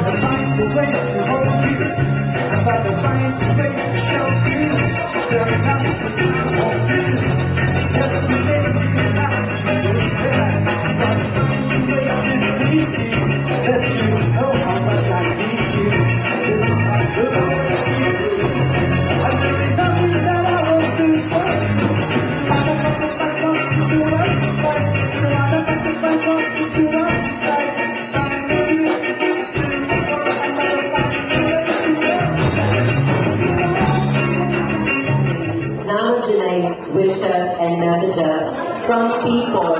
got to find the way to hold you. I got to find the way to show you. There's nothing I won't do. Just to make you happy. I got to find the way to please you. Let you know how much I need you. This is how good I feel. I really nothing that I won't do for you. I don't know if I want to do right. No, I don't know if I want to do right. Now tonight, wishes and messages from people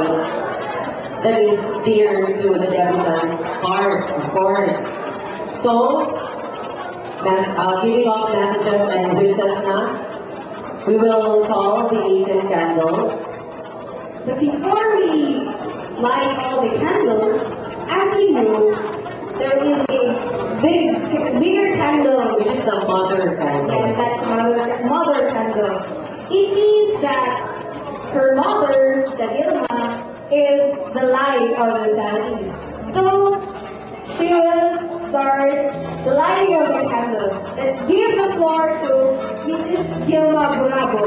that is dear to the debutant's heart, of course. So, giving off messages and wishes na, we will call the 18 candles. But before we light all the candles, as you know, there is a bigger candle. Which is the mother candle. Yes, that's mother candle. It means that her mother, the Ilma, is the light of the family. So, she will start the lighting of the candle. Let's give the floor to Mrs. Gilma Burabo.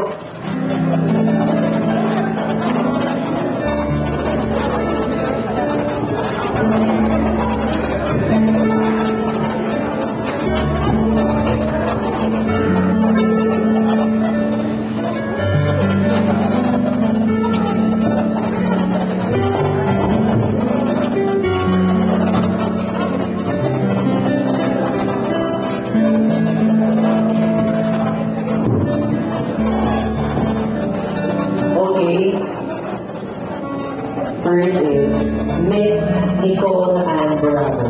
First is Miss Nicole Ann Burabo.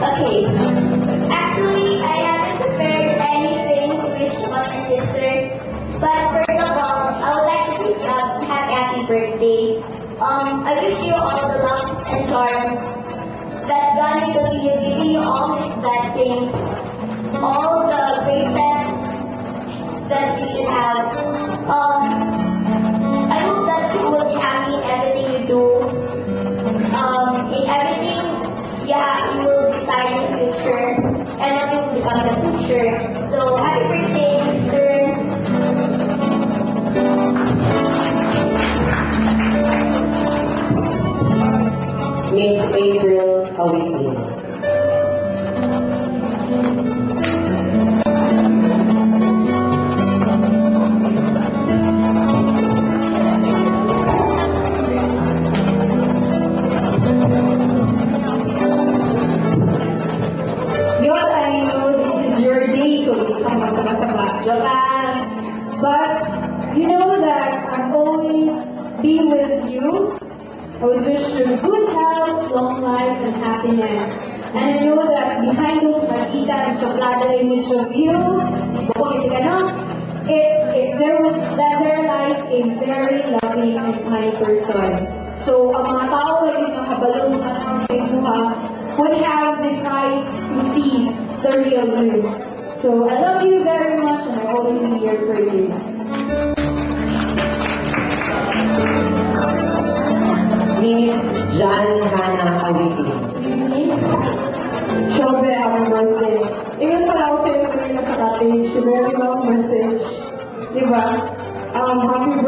Okay. Actually, I haven't prepared anything to wish my sister. But first of all, I would like to wish you a happy birthday. I wish you all the luck and charms that God will continue giving you all His blessings, all the greatness that you should have. I hope that you will be happy in everything you do. In everything, yeah, you will decide in the future, and what you will become in the future. So, happy birthday, sister. Miss April Awiti. Yun, I know this is your day, so hindi ka masama-sama. But, you know that I'm always be with you. I would wish you good health, long life, and happiness. And I know that behind those maldita and suplada image of you, there lies a very loving and kind person. So, ang mga tao na yun yung kabalong sa imuha would have the price to see the real you. So, I love you very much and I always be here for you. Miss Jan Hannah Awiti. Siyempre, happy birthday. Ingat pala ako sa iyo kanina sa cottage. Very long message. Diba? Happy birthday.